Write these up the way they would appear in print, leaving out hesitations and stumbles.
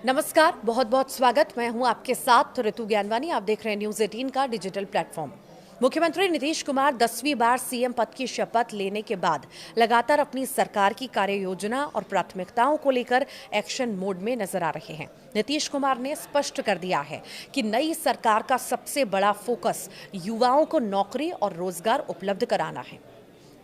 नमस्कार, बहुत बहुत स्वागत। मैं हूं आपके साथ ऋतु ज्ञानवानी। आप देख रहे हैं न्यूज़ 18 का डिजिटल प्लेटफॉर्म। मुख्यमंत्री नीतीश कुमार 10वीं बार सीएम पद की शपथ लेने के बाद लगातार अपनी सरकार की कार्य योजना और प्राथमिकताओं को लेकर एक्शन मोड में नजर आ रहे हैं। नीतीश कुमार ने स्पष्ट कर दिया है कि नई सरकार का सबसे बड़ा फोकस युवाओं को नौकरी और रोजगार उपलब्ध कराना है।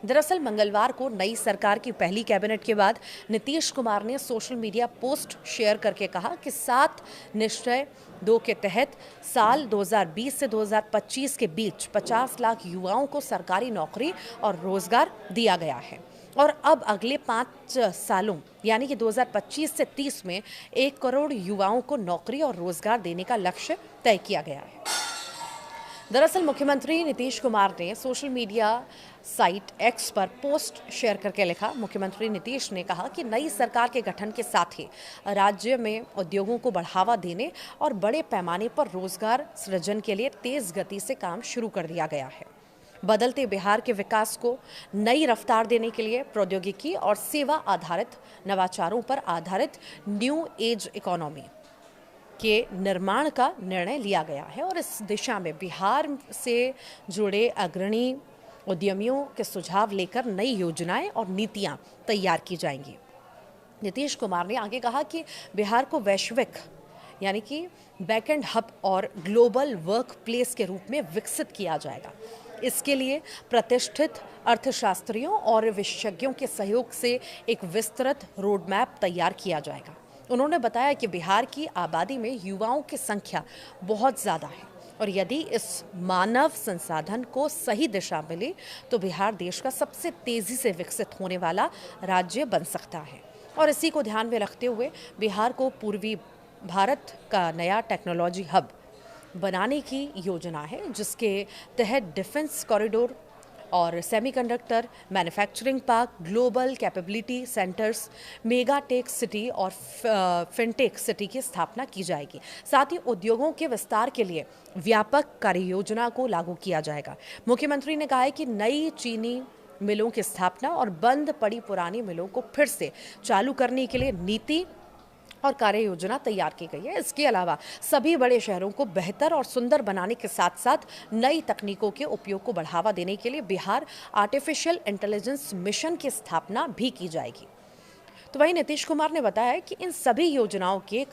दरअसल मंगलवार को नई सरकार की पहली कैबिनेट के बाद नीतीश कुमार ने सोशल मीडिया पोस्ट शेयर करके कहा कि 7 निश्चय 2 के तहत साल 2020 से 2025 के बीच 50 लाख युवाओं को सरकारी नौकरी और रोजगार दिया गया है और अब अगले 5 सालों यानी कि 2025 से 30 में 1 करोड़ युवाओं को नौकरी और रोजगार देने का लक्ष्य तय किया गया है। दरअसल मुख्यमंत्री नीतीश कुमार ने सोशल मीडिया साइट एक्स पर पोस्ट शेयर करके लिखा। मुख्यमंत्री नीतीश ने कहा कि नई सरकार के गठन के साथ ही राज्य में उद्योगों को बढ़ावा देने और बड़े पैमाने पर रोजगार सृजन के लिए तेज गति से काम शुरू कर दिया गया है। बदलते बिहार के विकास को नई रफ्तार देने के लिए प्रौद्योगिकी और सेवा आधारित नवाचारों पर आधारित न्यू एज इकोनॉमी के निर्माण का निर्णय लिया गया है और इस दिशा में बिहार से जुड़े अग्रणी उद्यमियों के सुझाव लेकर नई योजनाएं और नीतियां तैयार की जाएंगी। नीतीश कुमार ने आगे कहा कि बिहार को वैश्विक यानी कि बैकएंड हब और ग्लोबल वर्क प्लेस के रूप में विकसित किया जाएगा। इसके लिए प्रतिष्ठित अर्थशास्त्रियों और विशेषज्ञों के सहयोग से एक विस्तृत रोड मैप तैयार किया जाएगा। उन्होंने बताया कि बिहार की आबादी में युवाओं की संख्या बहुत ज़्यादा है और यदि इस मानव संसाधन को सही दिशा मिले तो बिहार देश का सबसे तेज़ी से विकसित होने वाला राज्य बन सकता है। और इसी को ध्यान में रखते हुए बिहार को पूर्वी भारत का नया टेक्नोलॉजी हब बनाने की योजना है, जिसके तहत डिफेंस कॉरिडोर और semiconductor manufacturing park, global capability centres, mega tech city और फिनटेक सिटी की स्थापना की जाएगी। साथ ही उद्योगों के विस्तार के लिए व्यापक कार्य योजना को लागू किया जाएगा। मुख्यमंत्री ने कहा है कि नई चीनी मिलों की स्थापना और बंद पड़ी पुरानी मिलों को फिर से चालू करने के लिए नीति और कार्य योजना तैयार की गई है। इसके अलावा सभी बड़े शहरों को बेहतर और सुंदर बनाने के साथ साथ नई तकनीकों के उपयोग को बढ़ावा देने के लिए बिहार आर्टिफिशियल इंटेलिजेंस मिशन की स्थापना भी की जाएगी। तो वहीं नीतीश कुमार ने बताया कि इन सभी योजनाओं के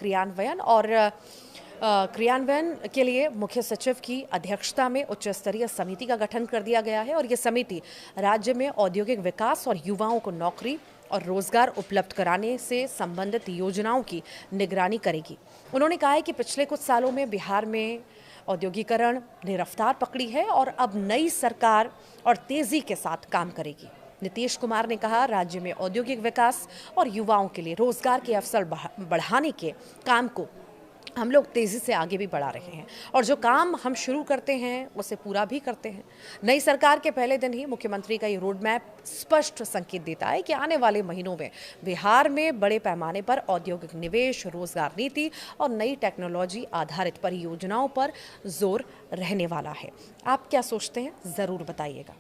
क्रियान्वयन के लिए मुख्य सचिव की अध्यक्षता में उच्च स्तरीय समिति का गठन कर दिया गया है और ये समिति राज्य में औद्योगिक विकास और युवाओं को नौकरी और रोजगार उपलब्ध कराने से संबंधित योजनाओं की निगरानी करेगी। उन्होंने कहा है कि पिछले कुछ सालों में बिहार में औद्योगिकरण ने रफ्तार पकड़ी है और अब नई सरकार और तेजी के साथ काम करेगी। नीतीश कुमार ने कहा, राज्य में औद्योगिक विकास और युवाओं के लिए रोजगार के अवसर बढ़ाने के काम को हम लोग तेज़ी से आगे भी बढ़ा रहे हैं और जो काम हम शुरू करते हैं उसे पूरा भी करते हैं। नई सरकार के पहले दिन ही मुख्यमंत्री का ये रोड मैप स्पष्ट संकेत देता है कि आने वाले महीनों में बिहार में बड़े पैमाने पर औद्योगिक निवेश, रोजगार नीति और नई टेक्नोलॉजी आधारित परियोजनाओं पर जोर रहने वाला है। आप क्या सोचते हैं, ज़रूर बताइएगा।